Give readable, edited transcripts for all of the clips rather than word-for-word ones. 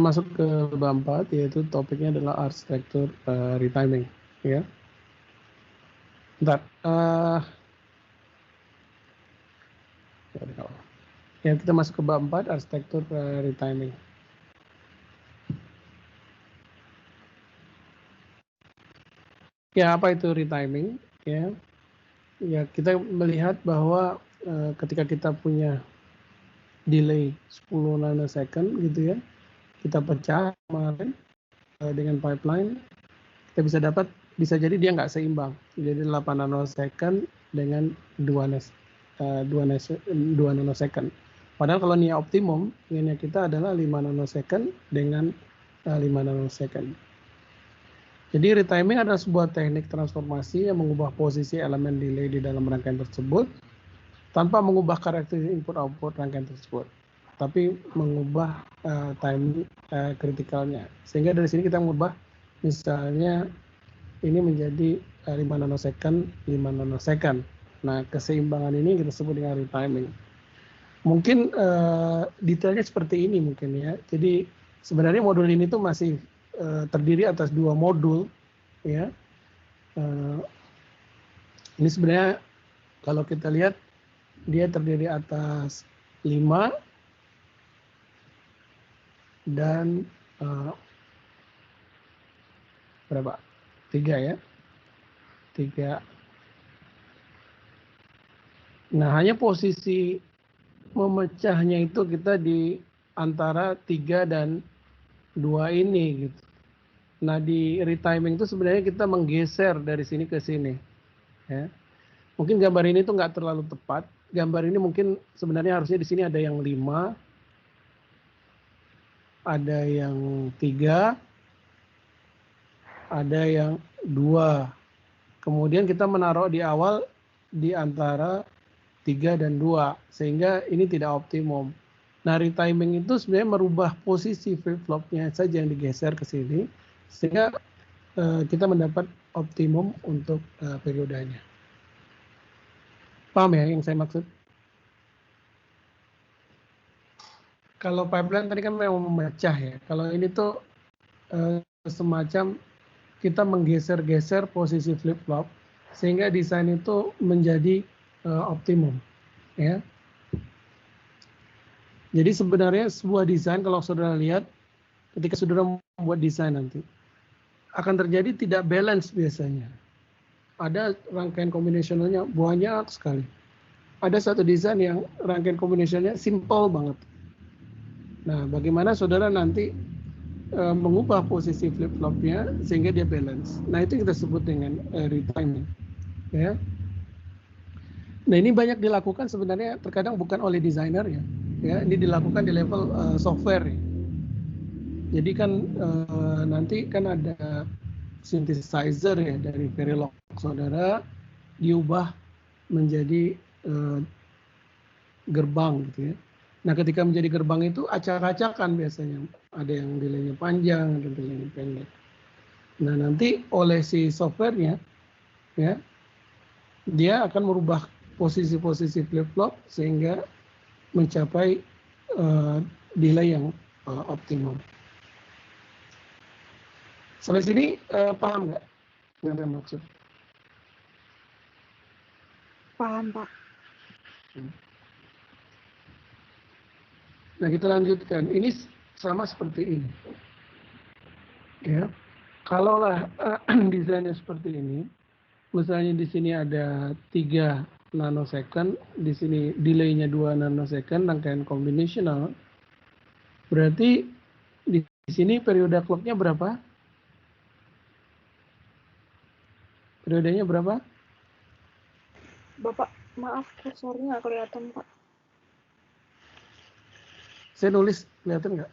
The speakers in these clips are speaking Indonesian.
masuk ke bab 4, yaitu topiknya adalah arsitektur retiming, ya. Bentar, ya kita masuk ke bab 4, arsitektur retiming. Ya, apa itu retiming? Ya kita melihat bahwa ketika kita punya delay 10 nanosecond gitu ya, kita pecah kemarin dengan pipeline, kita bisa jadi dia nggak seimbang, jadi 8 nanosecond dengan 2 nanosecond. Padahal kalau nia optimum, nia kita adalah 5 nanosecond dengan 5 nanosecond. Jadi retiming adalah sebuah teknik transformasi yang mengubah posisi elemen delay di dalam rangkaian tersebut tanpa mengubah karakteristik input-output rangkaian tersebut, tapi mengubah time kritikalnya. Sehingga dari sini kita mengubah, misalnya ini menjadi 5 nanosecond, 5 nanosecond. Nah, keseimbangan ini kita sebut dengan retiming. Mungkin detailnya seperti ini mungkin ya. Jadi sebenarnya modul ini tuh masih terdiri atas 2 modul ya. Ini sebenarnya kalau kita lihat dia terdiri atas 5 dan berapa? 3 ya. 3. Nah, hanya posisi memecahnya itu kita di antara 3 dan 2 ini gitu. Nah, di retiming itu sebenarnya kita menggeser dari sini ke sini. Ya. Mungkin gambar ini tuh nggak terlalu tepat. Gambar ini mungkin sebenarnya harusnya di sini ada yang 5, ada yang 3, ada yang 2. Kemudian kita menaruh di awal di antara 3 dan 2, sehingga ini tidak optimum. Nah, retiming itu sebenarnya merubah posisi flip-flopnya saja yang digeser ke sini, sehingga kita mendapat optimum untuk periodenya. Paham ya yang saya maksud? Kalau pipeline tadi kan memang memecah ya. Kalau ini tuh semacam kita menggeser-geser posisi flip-flop sehingga desain itu menjadi optimum ya. Jadi sebenarnya sebuah desain kalau saudara lihat ketika saudara membuat desain nanti akan terjadi tidak balance biasanya. Ada rangkaian kombinasionalnya banyak sekali. Ada satu desain yang rangkaian kombinasionalnya simple banget. Nah, bagaimana saudara nanti mengubah posisi flip-flopnya sehingga dia balance. Nah, itu kita sebut dengan retiming. Ya. Nah, ini banyak dilakukan sebenarnya terkadang bukan oleh desainer ya. Ya, ini dilakukan di level software ya. Jadi kan nanti kan ada synthesizer ya dari Verilog saudara diubah menjadi gerbang gitu ya. Nah, ketika menjadi gerbang itu acak-acakan biasanya. Ada yang delaynya panjang, ada yang delaynya pendek. Nah, nanti oleh si softwarenya ya, dia akan merubah posisi-posisi flip-flop sehingga mencapai delay yang optimum. Sampai sini paham nggak yang saya maksud? Paham, Pak. Nah, kita lanjutkan. Ini sama seperti ini. Ya. Kalaulah desainnya seperti ini, misalnya di sini ada 3 nanosecond, di sini delaynya 2 nanosecond, rangkaian kombinasional. Berarti di sini periode clocknya berapa? Periodenya berapa? Bapak, maaf kursornya nggak kelihatan, Pak. Saya nulis, kelihatan nggak?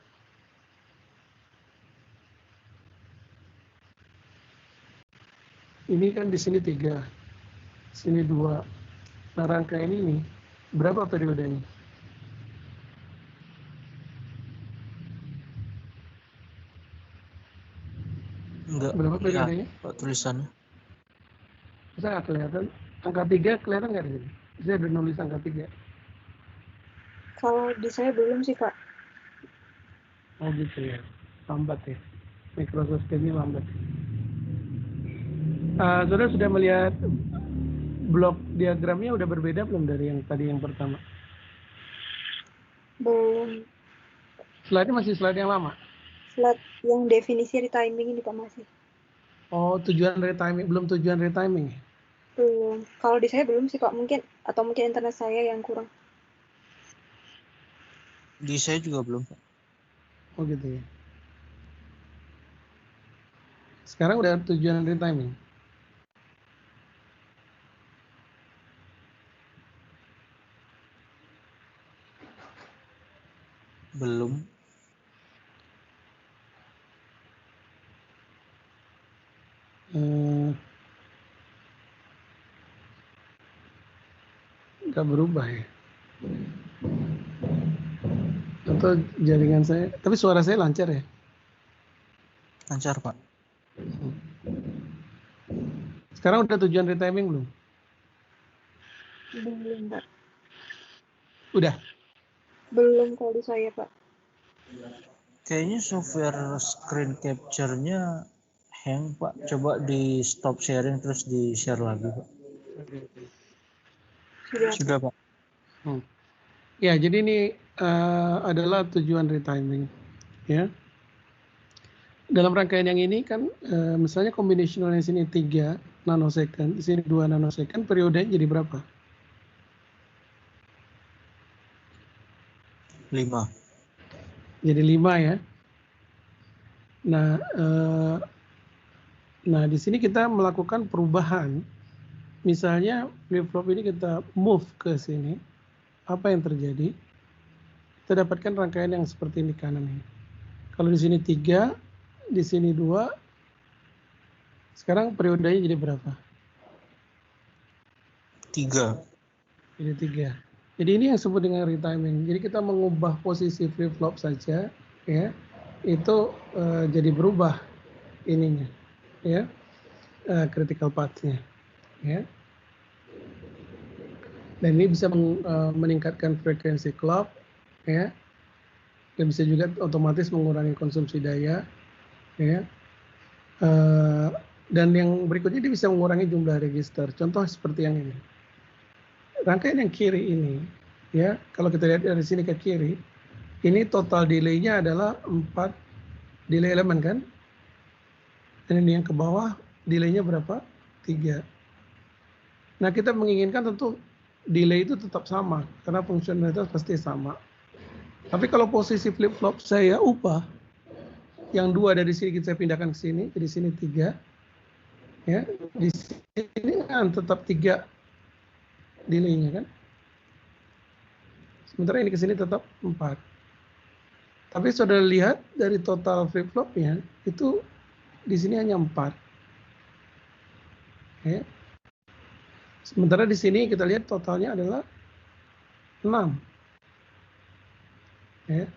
Ini kan di sini 3, sini 2. Nah, rangkaian ini berapa periodenya? Enggak. Berapa periodenya? Ya, tulisannya. Saya nggak kelihatan. Angka 3 kelihatan nggak di sini? Saya udah nulis angka 3. Kalau di saya belum sih, Pak. Oh gitu ya. lambat ya. Microsoft ini lambat. Saudara sudah melihat blok diagramnya udah berbeda belum dari yang tadi yang pertama? Belum. Slide-nya masih slide yang lama? Slide yang definisi retiming ini Pak masih. Oh, tujuan retiming, belum tujuan retiming? Belum. Kalau di saya belum sih Pak, mungkin internet saya yang kurang. Di saya juga belum, Pak. Oh gitu ya. Sekarang udah tujuan retiming? Belum. Nggak berubah ya? Atau jaringan saya, tapi suara saya lancar ya? Lancar, Pak. Sekarang udah tujuan retiming belum? Belum Pak. Udah? Belum kalau di saya Pak. Kayaknya software screen capture-nya hang, Pak. Coba di stop sharing terus di share lagi, Pak. Sudah, Pak. Ya, jadi ini adalah tujuan retiming. Ya. Dalam rangkaian yang ini kan, misalnya combinational yang sini 3 nanosecond, di sini 2 nanosecond, periodenya jadi berapa? 5. Jadi 5 ya. Nah, di sini kita melakukan perubahan. Misalnya flip-flop ini kita move ke sini, apa yang terjadi? Kita dapatkan rangkaian yang seperti ini kanan ini. Kalau di sini 3, di sini 2, sekarang periodenya jadi berapa? 3. Jadi 3. Jadi ini yang disebut dengan retiming. Jadi kita mengubah posisi flip-flop saja, ya, itu jadi berubah ininya, ya, critical path-nya, ya. Dan ini bisa meningkatkan frekuensi clock, ya. Dan bisa juga otomatis mengurangi konsumsi daya, ya. Dan yang berikutnya dia bisa mengurangi jumlah register. Contoh seperti yang ini. Rangkaian yang kiri ini, ya, kalau kita lihat dari sini ke kiri, ini total delay-nya adalah 4 delay elemen kan? Dan ini yang ke bawah delay-nya berapa? 3. Nah, kita menginginkan tentu delay itu tetap sama karena fungsionalitas pasti sama. Tapi kalau posisi flip-flop saya ubah, yang 2 dari sini kita pindahkan ke sini, jadi sini 3. Ya, di sini kan tetap 3 delay-nya kan? Sementara ini ke sini tetap 4. Tapi saudara lihat dari total flip-flopnya itu di sini hanya 4. Ya. Sementara di sini kita lihat totalnya adalah 6. Ya.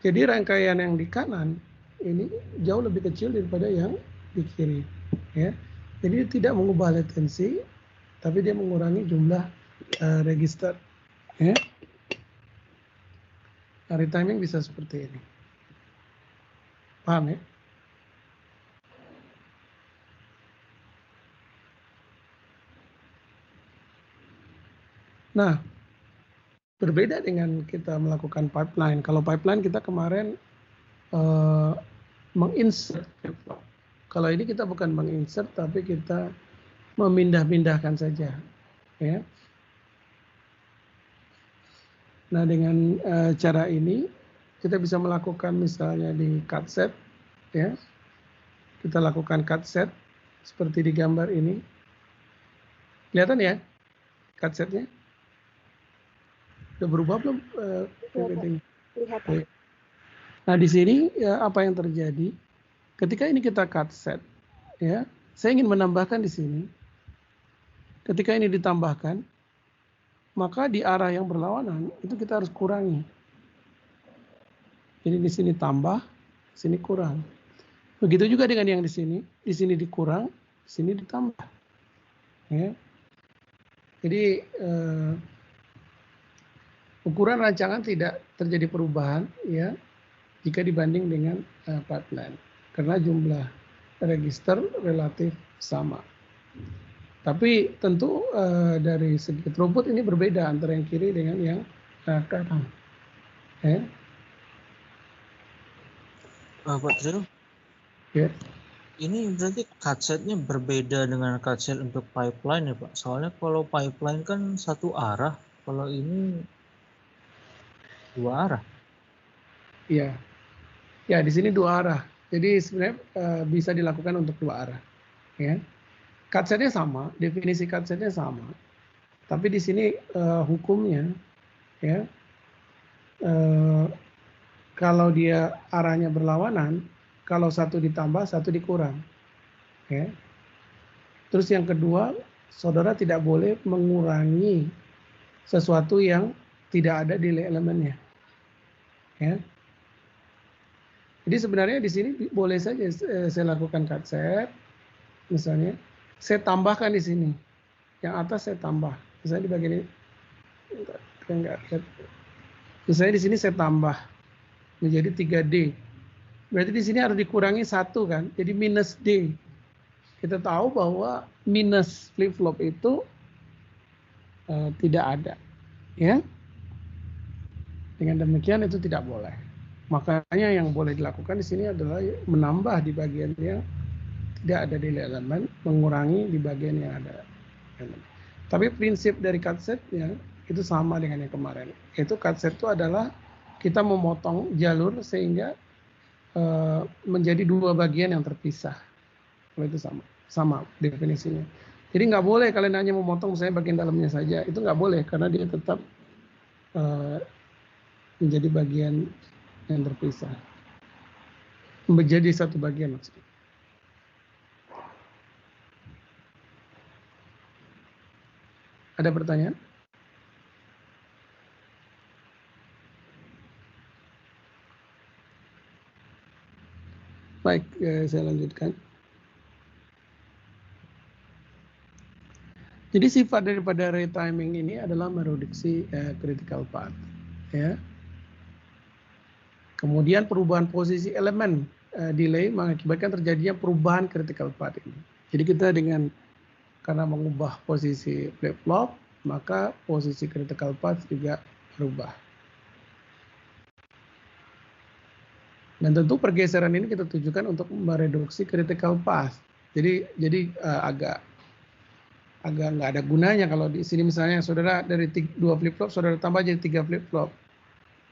Jadi rangkaian yang di kanan ini jauh lebih kecil daripada yang di kiri. Ya. Jadi tidak mengubah latensi, tapi dia mengurangi jumlah register. Ya. Nah, retiming bisa seperti ini. Paham ya? Nah, berbeda dengan kita melakukan pipeline. Kalau pipeline kita kemarin menginsert. Kalau ini kita bukan menginsert, tapi kita memindah-pindahkan saja. Ya. Nah, dengan cara ini kita bisa melakukan misalnya di cut set, ya. Kita lakukan cut set seperti di gambar ini. Kelihatan ya cut setnya? Udah berubah belum? Lihat. Nah, di sini ya, apa yang terjadi? Ketika ini kita cut set, ya, saya ingin menambahkan di sini. Ketika ini ditambahkan, maka di arah yang berlawanan itu kita harus kurangi. Jadi di sini tambah, di sini kurang. Begitu juga dengan yang di sini dikurang, di sini ditambah. Ya. Jadi ukuran rancangan tidak terjadi perubahan, ya, jika dibanding dengan pipeline, karena jumlah register relatif sama. Tapi tentu dari segi throughput ini berbeda antara yang kiri dengan yang kanan. Pak Tril, Ya. ini berarti cutsetnya berbeda dengan cutset untuk pipeline ya Pak? Soalnya kalau pipeline kan satu arah, kalau ini dua arah. Iya. Ya, di sini dua arah. Jadi sebenarnya bisa dilakukan untuk dua arah. Ya. Cutsetnya sama, definisi cutsetnya sama. Tapi di sini hukumnya, ya, kalau dia arahnya berlawanan, kalau satu ditambah, satu dikurang. Ya. Terus yang kedua, saudara tidak boleh mengurangi sesuatu yang tidak ada delay elemennya. Ya. Jadi sebenarnya di sini boleh saja saya lakukan cutset, misalnya saya tambahkan di sini, yang atas saya tambah, misalnya di bagian ini, misalnya di sini saya tambah menjadi 3D, berarti di sini harus dikurangi 1 kan, jadi minus D. Kita tahu bahwa minus flip flop itu tidak ada, ya. Dengan demikian itu tidak boleh. Makanya yang boleh dilakukan di sini adalah menambah di bagian yang tidak ada delay elemen, mengurangi di bagian yang ada elemen. Tapi prinsip dari cutsetnya itu sama dengan yang kemarin. Itu cutset itu adalah kita memotong jalur sehingga menjadi dua bagian yang terpisah. Kalau itu sama definisinya. Jadi nggak boleh kalian hanya memotong misalnya bagian dalamnya saja, itu nggak boleh karena dia tetap menjadi bagian yang terpisah, menjadi satu bagian maksudnya. Ada pertanyaan? Baik, saya lanjutkan. Jadi sifat daripada retiming ini adalah mereduksi critical path, ya. Kemudian perubahan posisi elemen delay mengakibatkan terjadinya perubahan critical path ini. Jadi kita karena mengubah posisi flip flop, maka posisi critical path juga berubah. Dan tentu pergeseran ini kita tujukan untuk mereduksi critical path. Jadi agak nggak ada gunanya kalau di sini misalnya saudara dari 2 flip flop saudara tambah jadi 3 flip flop.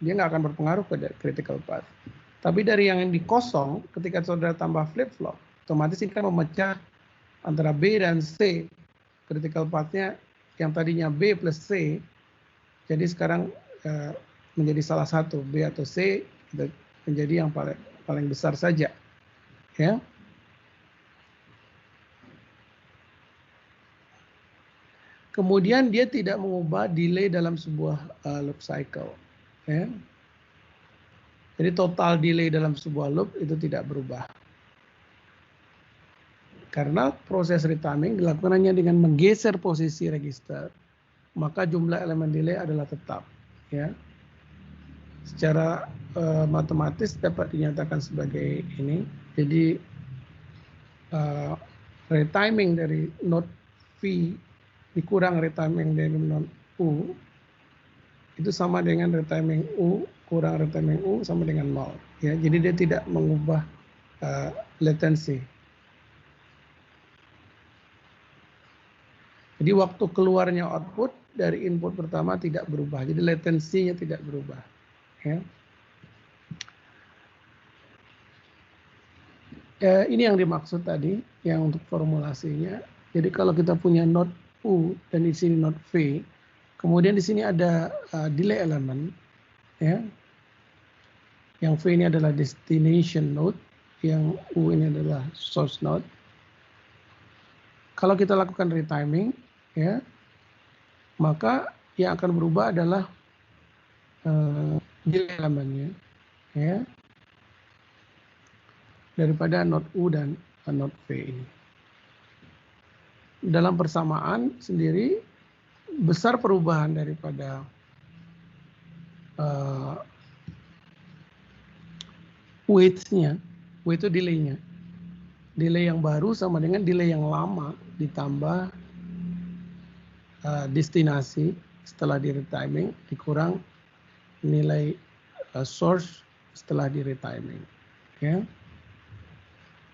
Dia nggak akan berpengaruh pada critical path. Tapi dari yang di kosong, ketika saudara tambah flip-flop, otomatis ini kan memecah antara B dan C. Critical path-nya yang tadinya B plus C, jadi sekarang menjadi salah satu, B atau C, menjadi yang paling besar saja. Ya. Kemudian dia tidak mengubah delay dalam sebuah loop cycle. Ya. Jadi total delay dalam sebuah loop itu tidak berubah. Karena proses retiming dilakukan hanya dengan menggeser posisi register, maka jumlah elemen delay adalah tetap. Ya. Secara matematis dapat dinyatakan sebagai ini. Jadi retiming dari node V dikurang retiming dari node U itu sama dengan retiming U kurang retiming U sama dengan 0. Ya, jadi dia tidak mengubah latensi. Jadi waktu keluarnya output dari input pertama tidak berubah. Jadi latensinya tidak berubah. Ya. Ini yang dimaksud tadi, yang untuk formulasinya. Jadi kalau kita punya node U dan di sini node V, kemudian di sini ada delay element, ya. Yang V ini adalah destination node, yang U ini adalah source node. Kalau kita lakukan retiming, ya, maka yang akan berubah adalah delay elemennya, ya, daripada node U dan node V ini. Dalam persamaan sendiri besar perubahan daripada weights-nya, weight itu delay-nya. Delay yang baru sama dengan delay yang lama ditambah destinasi setelah di retiming dikurang nilai source setelah di retiming. Ya.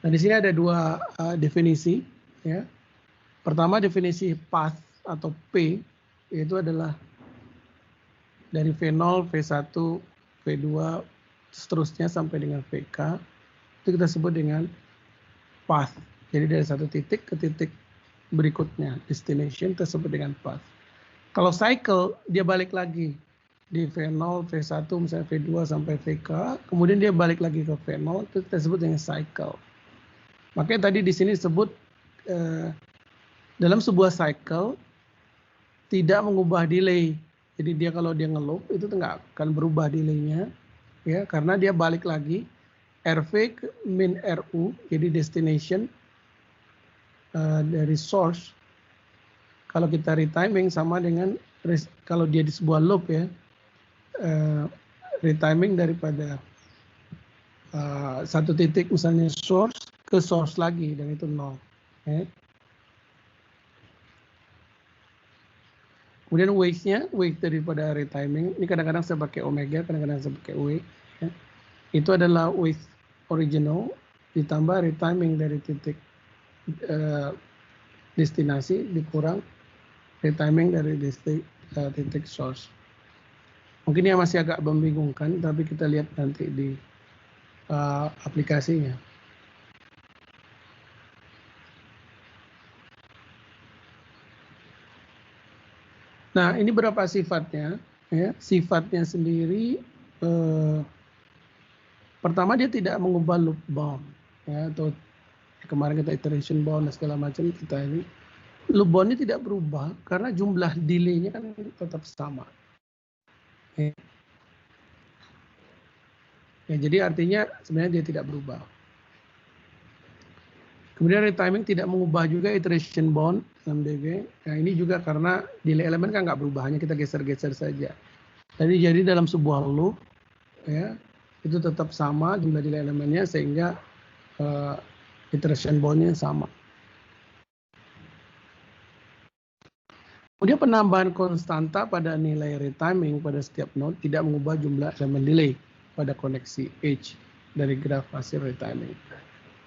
Nah di sini ada dua definisi. Ya. Pertama definisi path atau P yaitu adalah dari V0, V1, V2 seterusnya sampai dengan VK itu kita sebut dengan path. Jadi dari satu titik ke titik berikutnya, destination tersebut dengan path. Kalau cycle, dia balik lagi di V0, V1, misalnya V2 sampai VK, kemudian dia balik lagi ke V0, itu kita sebut dengan cycle. Makanya tadi di sini disebut dalam sebuah cycle tidak mengubah delay. Jadi dia kalau dia ngeloop itu nggak akan berubah delaynya, ya karena dia balik lagi RV ke min RU, jadi destination dari source. Kalau kita retiming sama dengan kalau dia di sebuah loop ya, retiming daripada satu titik misalnya source ke source lagi dan itu 0. Ya. Kemudian weight-nya, weight daripada retiming, ini kadang-kadang saya pakai omega, kadang-kadang saya pakai weight. Ya. Itu adalah weight original ditambah retiming dari titik destinasi dikurang retiming dari titik source. Mungkin yang masih agak membingungkan, tapi kita lihat nanti di aplikasinya. Nah, ini berapa sifatnya? Ya, sifatnya sendiri pertama dia tidak mengubah loop bound, ya, atau kemarin kita iteration bound dan segala macam kita ini loop bound ini tidak berubah karena jumlah delay-nya kan tetap sama. Ya. Ya, jadi artinya sebenarnya dia tidak berubah. Kemudian retiming tidak mengubah juga iteration bound MDG. Nah, ini juga karena delay elemen kan nggak berubah, hanya kita geser-geser saja. Jadi dalam sebuah loop, ya itu tetap sama jumlah delay elemennya sehingga iteration bound-nya sama. Kemudian penambahan konstanta pada nilai retiming pada setiap node tidak mengubah jumlah elemen delay pada koneksi H dari graf hasil retiming.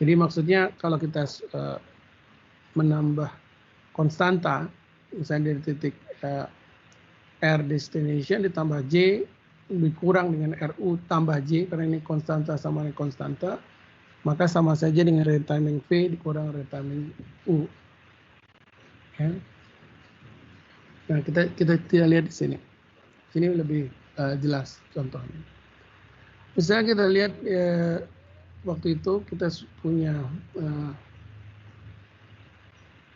Jadi maksudnya kalau kita menambah konstanta, misalnya dari titik R destination ditambah J dikurang dengan RU tambah J karena ini konstanta sama dengan konstanta, maka sama saja dengan retiming V dikurang retiming U. Ya. Nah kita lihat di sini. Sini lebih jelas contohnya. Misalnya kita lihat waktu itu kita punya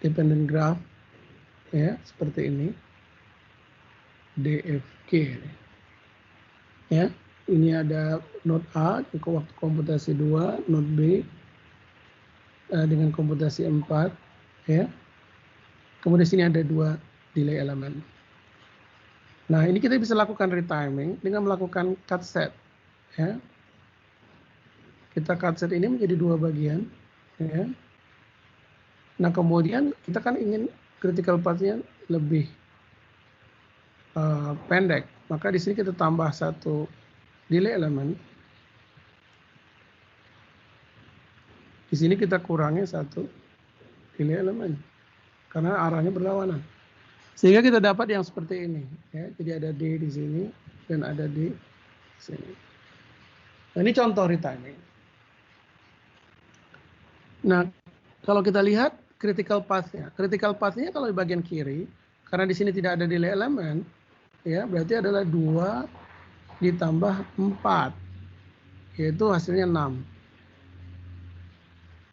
dependent graph ya seperti ini DFG ya, ini ada node A waktu komputasi 2, node B dengan komputasi 4 ya, kemudian sini ada 2 delay elemen. Nah ini kita bisa lakukan retiming dengan melakukan cut set ya. Kita cut set ini menjadi 2 bagian ya. Nah kemudian kita kan ingin critical path-nya lebih pendek, maka di sini kita tambah 1 delay elemen. Di sini kita kurangi 1 delay elemen karena arahnya berlawanan, sehingga kita dapat yang seperti ini ya. Jadi ada D di sini dan ada di sini. Nah, ini contoh retiming. Nah kalau kita lihat critical path-nya kalau di bagian kiri, karena di sini tidak ada delay elemen, ya berarti adalah 2 ditambah 4, yaitu hasilnya 6.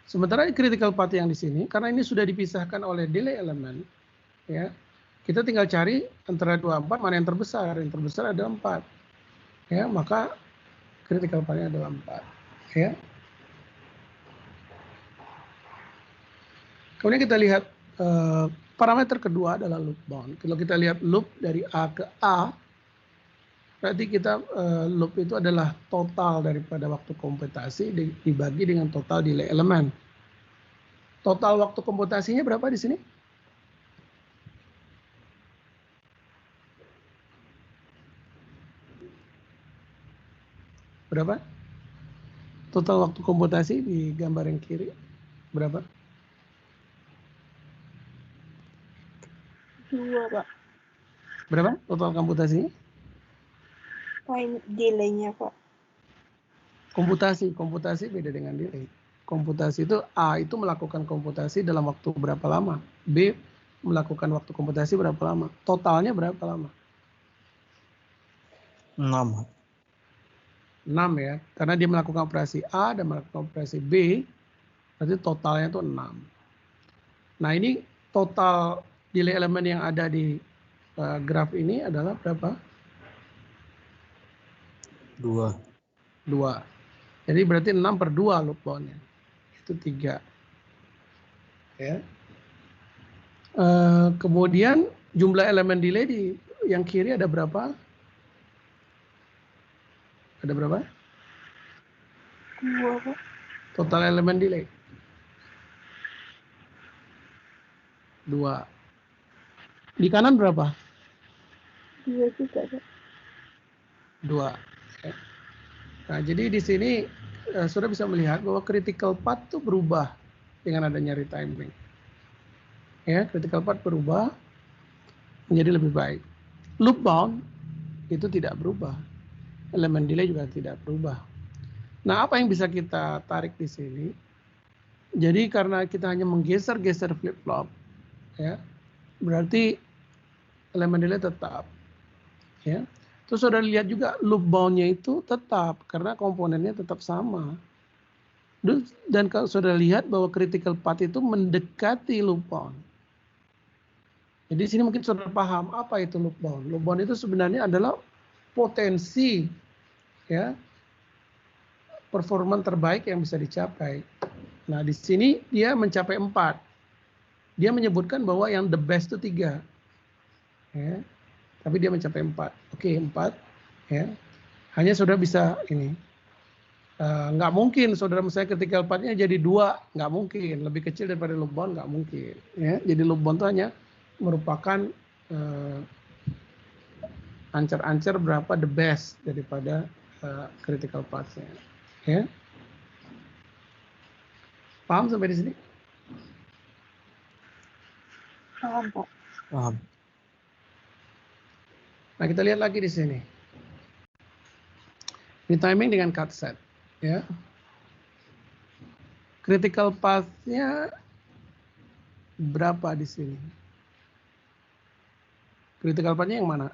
Sementara critical path yang di sini, karena ini sudah dipisahkan oleh delay elemen, ya kita tinggal cari antara 2 4 mana yang terbesar. Yang terbesar ada 4, ya maka critical path-nya adalah 4, ya. Kemudian kita lihat parameter kedua adalah loop bound. Kalau kita lihat loop dari A ke A, Berarti kita loop itu adalah total daripada waktu komputasi dibagi dengan total delay elemen. Total waktu komputasinya berapa di sini? Berapa? Total waktu komputasi di gambar yang kiri berapa? 2, Pak. Berapa total komputasinya? Time delay-nya, Pak. Komputasi beda dengan delay. Komputasi itu A itu melakukan komputasi dalam waktu berapa lama? B melakukan waktu komputasi berapa lama? Totalnya berapa lama? 6. 6 ya, karena dia melakukan operasi A dan melakukan operasi B, berarti totalnya itu 6. Nah ini total delay elemen yang ada di graf ini adalah berapa? 2. 2. Jadi berarti 6/2 loop bound-nya. Itu 3. Ya. Kemudian jumlah elemen delay di yang kiri ada berapa? Ada berapa? 2, Pak. Total elemen delay. 2. Di kanan berapa? 2 juga, Pak. 2. Ya. Nah, jadi di sini sudah bisa melihat bahwa critical path itu berubah dengan adanya retiming. Ya, critical path berubah menjadi lebih baik. Loop bound itu tidak berubah. Elemen delay juga tidak berubah. Nah, apa yang bisa kita tarik di sini? Jadi karena kita hanya menggeser-geser flip-flop, ya, berarti elemen delay tetap. Ya. Terus saudara lihat juga loop bound-nya itu tetap karena komponennya tetap sama. Dan kalau saudara lihat bahwa critical path itu mendekati loop bound. Jadi di sini mungkin saudara paham apa itu loop bound. Loop bound itu sebenarnya adalah potensi, ya, performa terbaik yang bisa dicapai. Nah di sini dia mencapai 4. Dia menyebutkan bahwa yang the best itu 3. Ya. Tapi dia mencapai 4. Oke, 4. Ya. Hanya saudara bisa ini. Nggak mungkin saudara misalnya critical path-nya jadi 2. Nggak mungkin. Lebih kecil daripada loop bound nggak mungkin. Ya. Jadi loop bound itu hanya merupakan ancer-ancer berapa the best daripada critical path-nya. Ya. Paham sampai di sini? Paham, Pak. Paham. Nah, kita lihat lagi di sini. Ini timing dengan cut set, ya. Critical path-nya berapa di sini? Critical path-nya yang mana?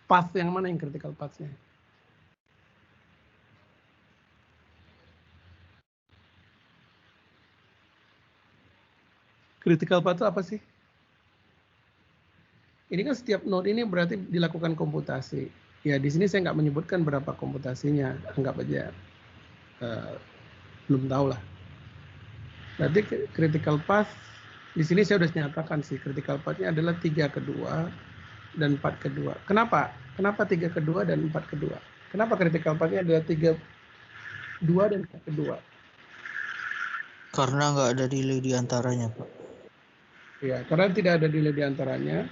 Path yang mana yang critical path-nya? Critical path itu apa sih? Ini kan setiap node ini berarti dilakukan komputasi. Ya di sini saya nggak menyebutkan berapa komputasinya, anggap aja belum tahu lah. Berarti critical path di sini saya sudah nyatakan sih critical path-nya adalah 3/2 dan 4/2. Kenapa? Kenapa 3/2 dan 4/2? Kenapa critical path-nya adalah 3/2 dan 4/2? Karena nggak ada delay di antaranya, Pak. Ya, karena tidak ada delay di antaranya.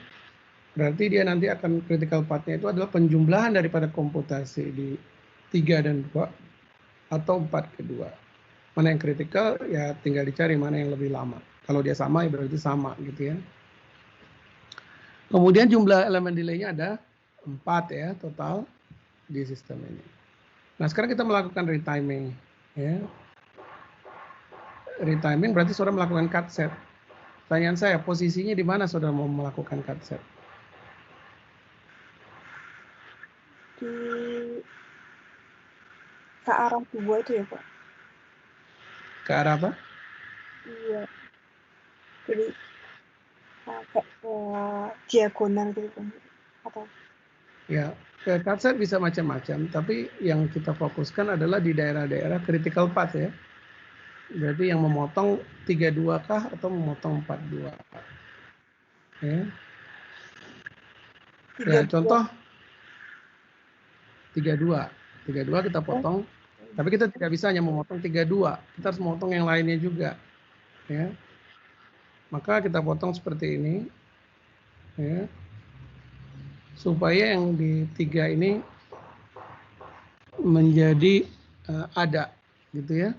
Berarti dia nanti akan critical path-nya itu adalah penjumlahan daripada komputasi di 3 dan 2 atau 4/2. Mana yang kritikal ya tinggal dicari mana yang lebih lama. Kalau dia sama ya berarti sama gitu ya. Kemudian jumlah elemen delay-nya ada 4 ya total di sistem ini. Nah sekarang kita melakukan retiming. Ya. Retiming berarti saudara melakukan cut set. Pertanyaan saya, posisinya di mana saudara mau melakukan cut set? Ke arah 2 itu ya, Pak? Ke arah apa? Iya. Jadi kayak diagonal gitu kan? Atau? Ya, cut set bisa macam-macam, tapi yang kita fokuskan adalah di daerah-daerah critical path ya. Berarti yang memotong 3/2 kah atau memotong 4/2? Ya. Ya, contoh 32. 32 kita potong, tapi kita tidak bisa hanya memotong 32. Kita harus memotong yang lainnya juga. Ya. Maka kita potong seperti ini. Ya. Supaya yang di 3 ini menjadi ada, gitu ya.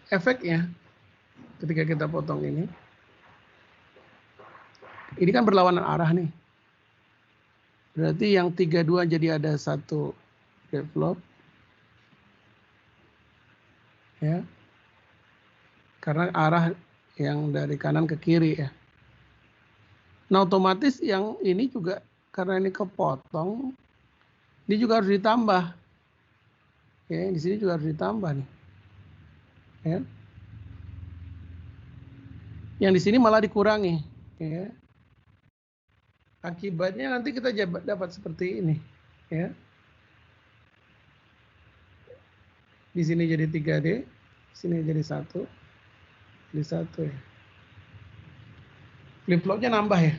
Efeknya ketika kita potong ini kan berlawanan arah nih. Berarti yang 32 jadi ada satu flip flop, ya, karena arah yang dari kanan ke kiri ya. Nah otomatis yang ini juga karena ini kepotong, ini juga harus ditambah. Ya, di sini juga harus ditambah nih. Ya. Yang di sini malah dikurangi. Ya. Akibatnya nanti kita dapat seperti ini. Ya. Di sini jadi 3D, di sini jadi 1, jadi 1 ya. Flip flopnya nambah ya.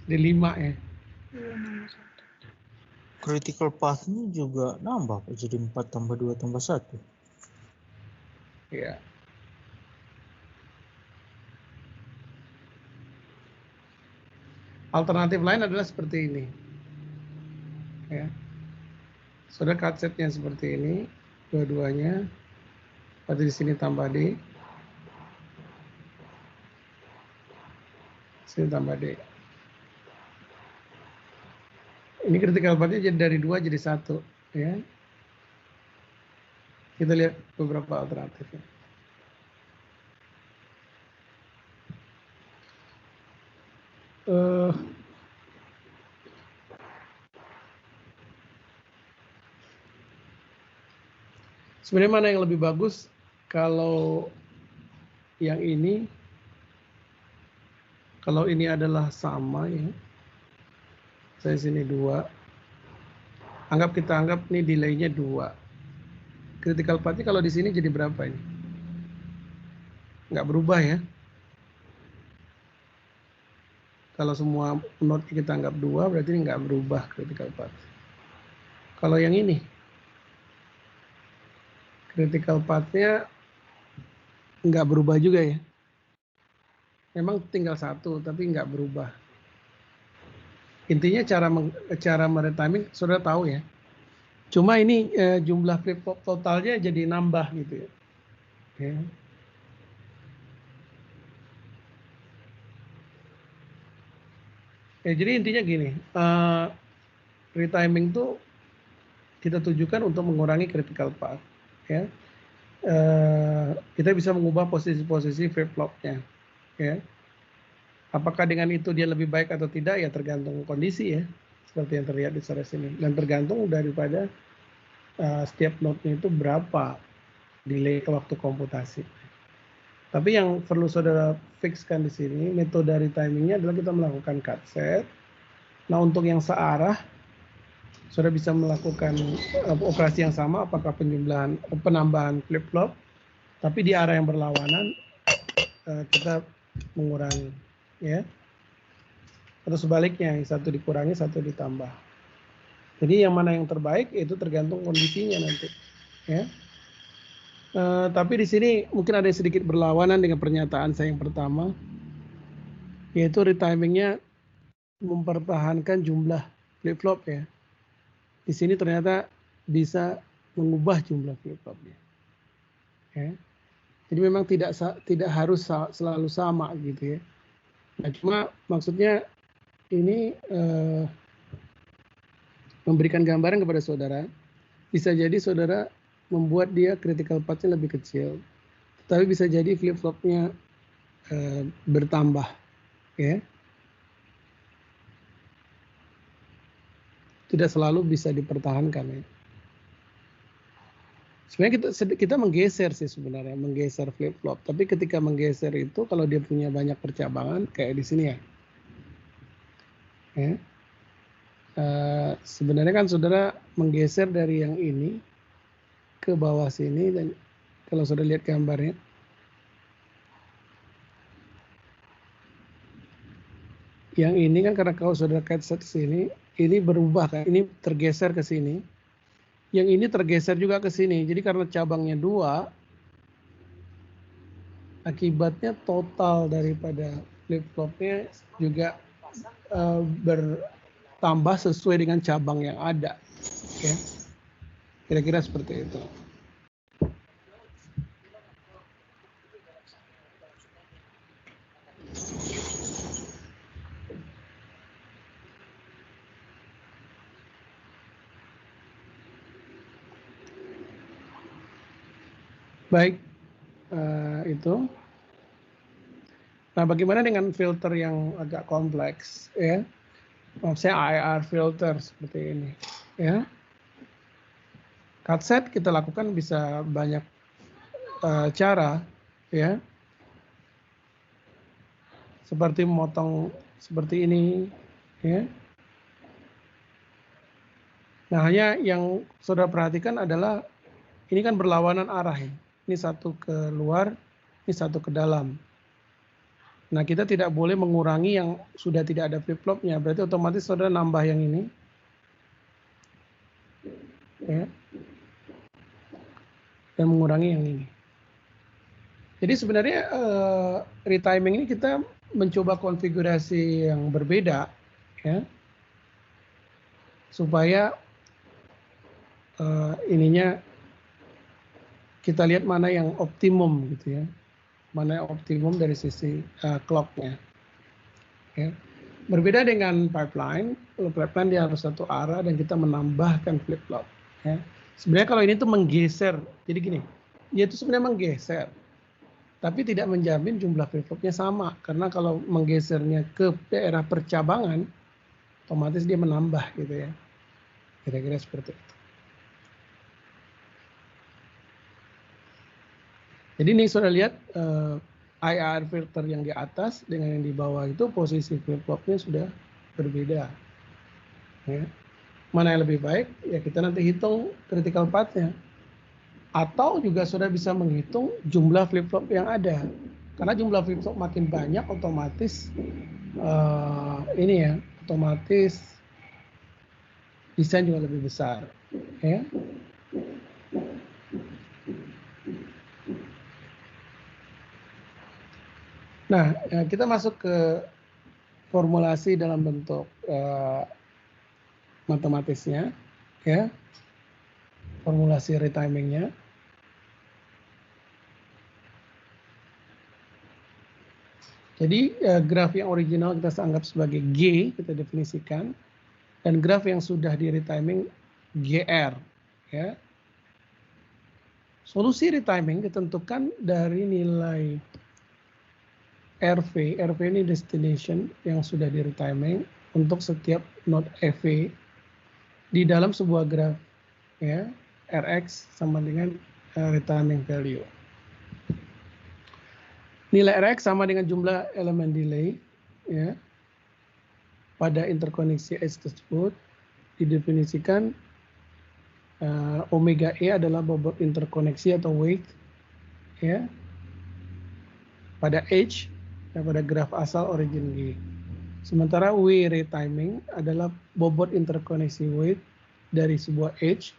Jadi 5 ya. Critical path-nya juga nambah, jadi 4 tambah 2 tambah 1. Ya. Alternatif lain adalah seperti ini. Ya. Sudah cut setnya seperti ini, dua-duanya. Berarti di sini tambah D. Sini tambah D. Ini critical path-nya jadi dari 2 jadi 1. Ya. Kita lihat beberapa alternatifnya. Sebenarnya mana yang lebih bagus kalau yang ini, kalau ini adalah sama ya, saya sini 2, kita anggap nih delay-nya 2. Critical path-nya kalau di sini jadi berapa ini? Nggak berubah ya. Kalau semua node kita anggap 2, berarti ini nggak berubah critical path. Kalau yang ini, critical path-nya nggak berubah juga ya. Memang tinggal 1, tapi nggak berubah. Intinya cara meretiming sudah tahu ya. Cuma ini jumlah flip flop totalnya jadi nambah gitu ya. Ya. Jadi intinya gini, retiming tuh kita tujukan untuk mengurangi critical path. Ya. Kita bisa mengubah posisi-posisi flip flopnya. Ya. Apakah dengan itu dia lebih baik atau tidak ya tergantung kondisi ya, seperti yang terlihat di sore sini, dan tergantung daripada setiap node-nya itu berapa delay ke waktu komputasi. Tapi yang perlu saudara fixkan di sini, metode retimingnya adalah kita melakukan cut set. Nah untuk yang searah, saudara bisa melakukan operasi yang sama, apakah penambahan flip flop, tapi di arah yang berlawanan kita mengurangi, ya. Atau sebaliknya, yang satu dikurangi, satu ditambah. Jadi yang mana yang terbaik itu tergantung kondisinya nanti, ya. Tapi di sini mungkin ada sedikit berlawanan dengan pernyataan saya yang pertama, yaitu retimingnya mempertahankan jumlah flip flop ya. Di sini ternyata bisa mengubah jumlah flip flopnya. Ya. Jadi memang tidak harus selalu sama gitu ya. Nah cuma maksudnya ini memberikan gambaran kepada saudara, bisa jadi saudara membuat dia critical path-nya lebih kecil, tapi bisa jadi flip flopnya bertambah, ya. Tidak selalu bisa dipertahankan ya. Sebenarnya kita menggeser sih sebenarnya, menggeser flip flop. Tapi ketika menggeser itu kalau dia punya banyak percabangan kayak di sini ya. Ya. Sebenarnya kan saudara menggeser dari yang ini ke bawah sini, dan kalau saudara lihat gambarnya, Yang ini kan karena kalau saudara cut set sini, ini berubah kan, ini tergeser ke sini. Yang ini tergeser juga ke sini. Jadi karena cabangnya 2, akibatnya total daripada flip-flopnya juga bertambah sesuai dengan cabang yang ada. Ya. Kira-kira seperti itu. Baik, itu. Nah, bagaimana dengan filter yang agak kompleks, ya? Maksudnya IR filter seperti ini, ya. Cut set kita lakukan bisa banyak cara, ya. Seperti memotong seperti ini, ya. Nah, hanya yang saudara perhatikan adalah ini kan berlawanan arah ya. Ini satu ke luar, ini satu ke dalam. Nah, kita tidak boleh mengurangi yang sudah tidak ada flip-flopnya. Berarti otomatis saudara nambah yang ini. Ya. Dan mengurangi yang ini. Jadi sebenarnya retiming ini kita mencoba konfigurasi yang berbeda. Ya. Supaya ininya kita lihat mana yang optimum gitu ya, mana yang optimum dari sisi clock-nya. Ya. Berbeda dengan pipeline, kalau pipeline dia harus satu arah dan kita menambahkan flip-flop. Ya. Sebenarnya kalau ini tuh menggeser, jadi gini, dia itu sebenarnya menggeser, tapi tidak menjamin jumlah flip-flopnya sama, karena kalau menggesernya ke daerah percabangan, otomatis dia menambah gitu ya, kira-kira seperti itu. Jadi ini sudah lihat IR filter yang di atas dengan yang di bawah itu posisi flip-flopnya sudah berbeda. Ya. Mana yang lebih baik? Ya kita nanti hitung critical path-nya. Atau juga sudah bisa menghitung jumlah flip-flop yang ada. Karena jumlah flip-flop makin banyak, otomatis ini ya, otomatis desain juga lebih besar. Ya. Nah, kita masuk ke formulasi dalam bentuk matematisnya, ya, formulasi retimingnya. Jadi graf yang original kita anggap sebagai G, kita definisikan, dan graf yang sudah di retiming GR, ya. Solusi retiming ditentukan dari nilai RV ini destination yang sudah di retiming untuk setiap node EV di dalam sebuah graf, ya, Rx sama dengan retiming value. Nilai Rx sama dengan jumlah elemen delay, ya, pada interkoneksi H tersebut didefinisikan omega E adalah bobot interkoneksi atau weight, ya, pada H pada graf asal origin G. Sementara W retiming adalah bobot interkoneksi weight dari sebuah H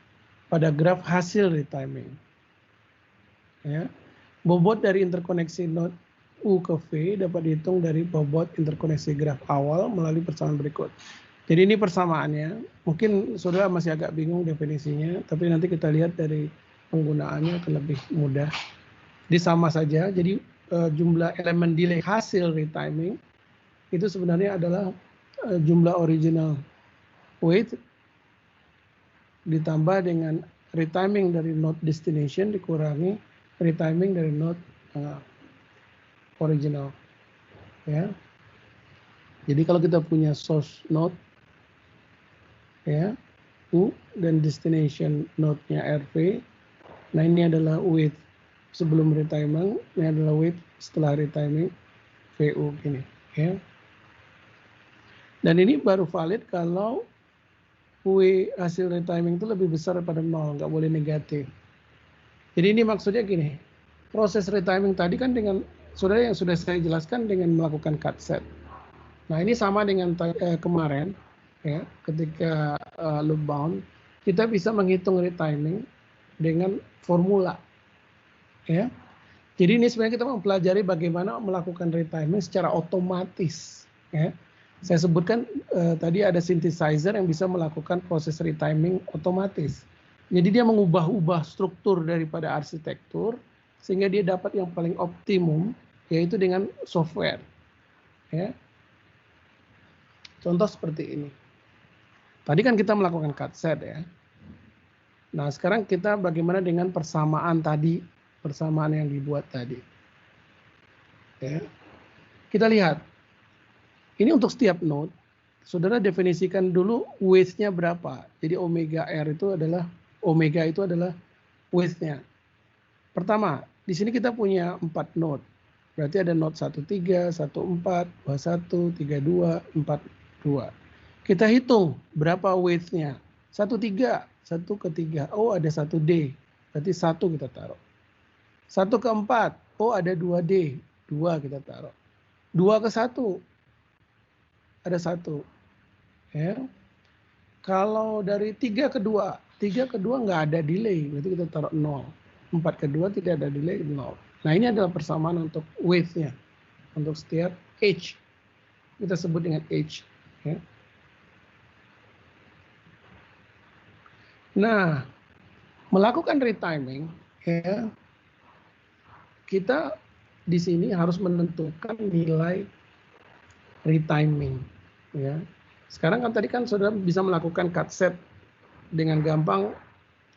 pada graf hasil retiming. Ya. Bobot dari interkoneksi node U ke V dapat dihitung dari bobot interkoneksi graf awal melalui persamaan berikut. Jadi ini persamaannya. Mungkin saudara masih agak bingung definisinya, tapi nanti kita lihat dari penggunaannya akan lebih mudah. Jadi sama saja. Jadi jumlah elemen delay hasil retiming itu sebenarnya adalah jumlah original weight ditambah dengan retiming dari node destination dikurangi retiming dari node original, ya. Jadi kalau kita punya source node, ya, U dan destination node-nya RV, nah ini adalah weight sebelum retiming, ini adalah weight setelah retiming VU gini, ya. Dan ini baru valid kalau W hasil retiming itu lebih besar daripada 0, nggak boleh negatif. Jadi ini maksudnya gini, proses retiming tadi kan dengan saudara yang sudah saya jelaskan dengan melakukan cut set. Nah, ini sama dengan kemarin, ya, ketika loop bound, kita bisa menghitung retiming dengan formula, ya. Jadi ini sebenarnya kita mempelajari bagaimana melakukan retiming secara otomatis, ya. Saya sebutkan tadi ada synthesizer yang bisa melakukan proses retiming otomatis. Jadi dia mengubah-ubah struktur daripada arsitektur sehingga dia dapat yang paling optimum, yaitu dengan software, ya. Contoh seperti ini. Tadi kan kita melakukan cut set, ya. Nah, sekarang kita bagaimana dengan persamaan tadi, persamaan yang dibuat tadi. Ya. Kita lihat. Ini untuk setiap node, saudara definisikan dulu width-nya berapa. Jadi omega R itu adalah, omega itu adalah width-nya. Pertama, di sini kita punya 4 node. Berarti ada node 13, 14, 21, 32, 42. Kita hitung berapa width-nya. 13, 1 ke 3. Oh, ada 1D. Berarti 1 kita taruh. 1 ke 4. Oh, ada 2D. 2 kita taruh. 2 ke 1. Ada 1. Ya. Kalau dari 3 ke 2. 3 ke 2 nggak ada delay. Berarti kita taruh 0. 4 ke 2 tidak ada delay, 0. Nah, ini adalah persamaan untuk width-nya. Untuk setiap edge. Kita sebut dengan edge. Ya. Nah, melakukan retiming, ya, kita di sini harus menentukan nilai retiming, ya. Sekarang kan tadi kan saudara bisa melakukan cut set dengan gampang.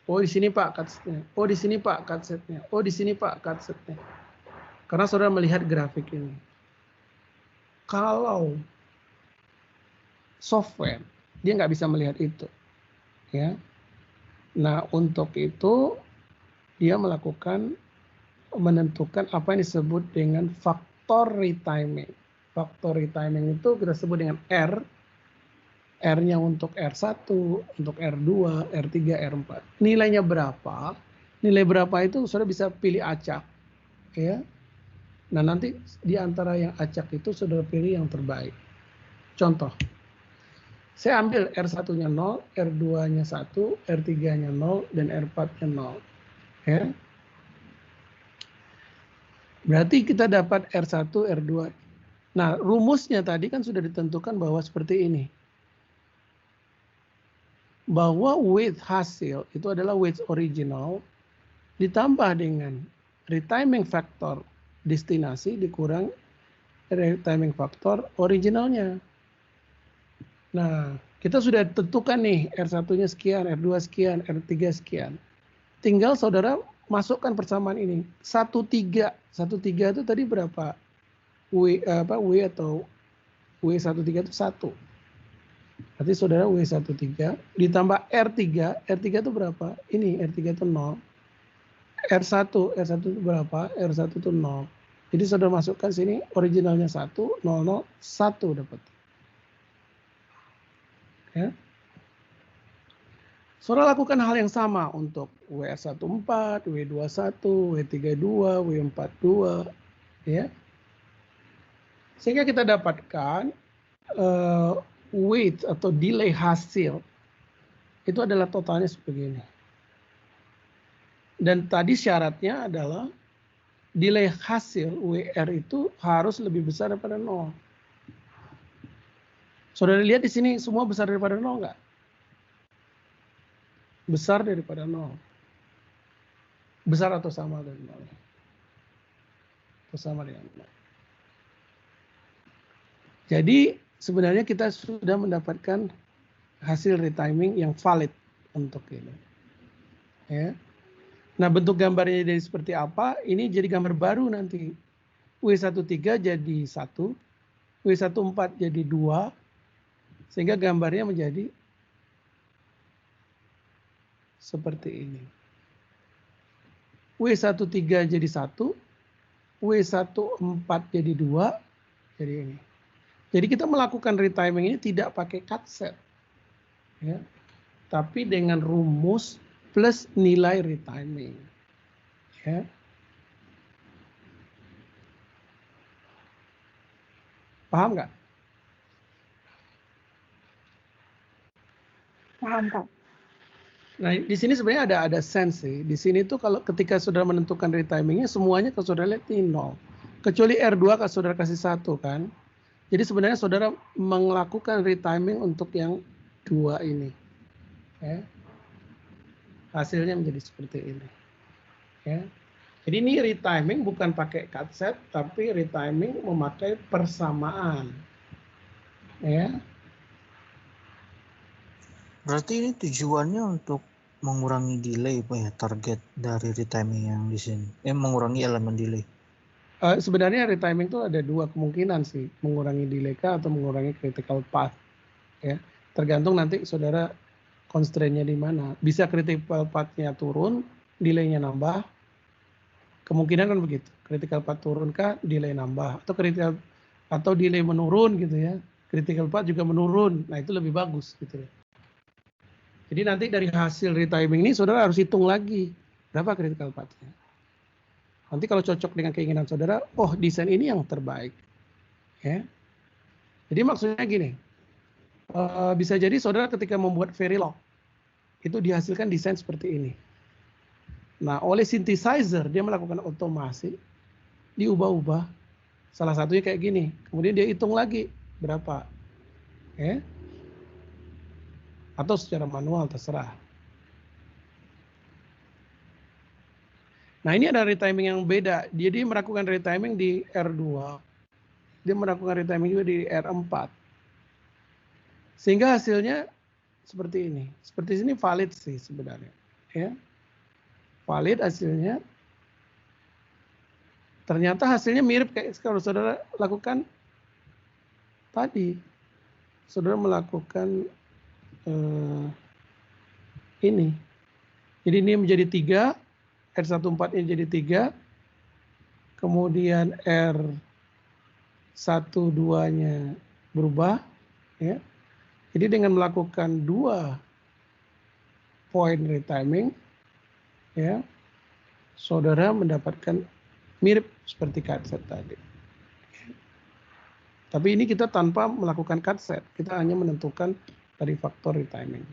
Oh, di sini Pak cut setnya. Oh, di sini Pak cut setnya. Oh, di sini Pak cut setnya. Karena saudara melihat grafik ini. Kalau software dia nggak bisa melihat itu, ya. Nah, untuk itu dia menentukan apa yang disebut dengan faktor retiming. Faktor retiming itu kita sebut dengan R. R-nya untuk R1, untuk R2, R3, R4. Nilainya berapa? Nilai berapa itu saudara bisa pilih acak, ya. Nah, nanti di antara yang acak itu saudara pilih yang terbaik. Contoh, saya ambil R1-nya 0, R2-nya 1, R3-nya 0, dan R4-nya 0. Ya. Berarti kita dapat R1, R2. Nah, rumusnya tadi kan sudah ditentukan bahwa seperti ini. Bahwa weight hasil itu adalah weight original ditambah dengan retiming factor destinasi dikurang retiming factor originalnya. Nah, kita sudah tentukan nih R1-nya sekian, R2 sekian, R3 sekian. Tinggal saudara masukkan persamaan ini. 13. 13 itu tadi berapa? W atau W13 itu 1. Berarti saudara W13 ditambah R3. R3 itu berapa? Ini R3 itu 0. R1 itu berapa? R1 itu 0. Jadi saudara masukkan sini originalnya 1, 0, 0, 1 dapat. Ya. Saudara lakukan hal yang sama untuk W14, W21, W32, W42, ya. Sehingga kita dapatkan weight atau delay hasil itu adalah totalnya sebegini. Dan tadi syaratnya adalah delay hasil WR itu harus lebih besar daripada 0. Saudara lihat di sini semua besar daripada 0 enggak? Besar daripada 0. Besar atau sama dengan 0? Atau sama dengan 0. Jadi sebenarnya kita sudah mendapatkan hasil retiming yang valid untuk ini. Ya. Nah, bentuk gambarnya jadi seperti apa? Ini jadi gambar baru nanti. W13 jadi 1, W14 jadi 2, sehingga gambarnya menjadi seperti ini. W13 jadi 1, W14 jadi 2, jadi ini. Jadi kita melakukan retiming ini tidak pakai cut set, ya, tapi dengan rumus plus nilai retiming. Ya. Paham nggak? Paham, Pak. Nah, di sini sebenarnya ada sense sih. Di sini tuh kalau ketika saudara menentukan retimingnya, semuanya kalau saudara lihat ini 0. Kecuali R2 kalau saudara kasih 1 kan. Jadi sebenarnya saudara melakukan retiming untuk yang 2 ini. Ya. Hasilnya menjadi seperti ini. Ya. Jadi ini retiming bukan pakai cut set, tapi retiming memakai persamaan. Ya. Berarti ini tujuannya untuk mengurangi delay Pak ya, target dari retiming yang di sini. Mengurangi elemen delay. Sebenarnya retiming itu ada 2 kemungkinan sih, mengurangi delay kah atau mengurangi critical path. Ya. Tergantung nanti saudara constraint-nya di mana. Bisa critical path-nya turun, delay-nya nambah. Kemungkinan kan begitu. Critical path turun kah, delay nambah. Atau delay menurun gitu ya. Critical path juga menurun. Nah, itu lebih bagus gitu ya. Jadi nanti dari hasil retiming ini saudara harus hitung lagi berapa critical path-nya. Nanti kalau cocok dengan keinginan saudara, oh desain ini yang terbaik. Ya. Jadi maksudnya gini, bisa jadi saudara ketika membuat Verilog, itu dihasilkan desain seperti ini. Nah, oleh synthesizer dia melakukan otomasi, diubah-ubah. Salah satunya kayak gini. Kemudian dia hitung lagi berapa. Ya. Atau secara manual terserah. Nah, ini ada retiming yang beda. Dia melakukan retiming di R2. Dia melakukan retiming juga di R4. Sehingga hasilnya seperti ini. Seperti ini valid sih sebenarnya. Ya. Valid hasilnya. Ternyata hasilnya mirip kayak kalau saudara lakukan tadi. Saudara melakukan ini. Jadi ini menjadi 3, R14 ini jadi 3, kemudian R12-nya berubah. Ya. Jadi dengan melakukan 2 point retiming, ya, saudara mendapatkan mirip seperti cut set tadi. Tapi ini kita tanpa melakukan cut set, kita hanya menentukan dari faktor retiming.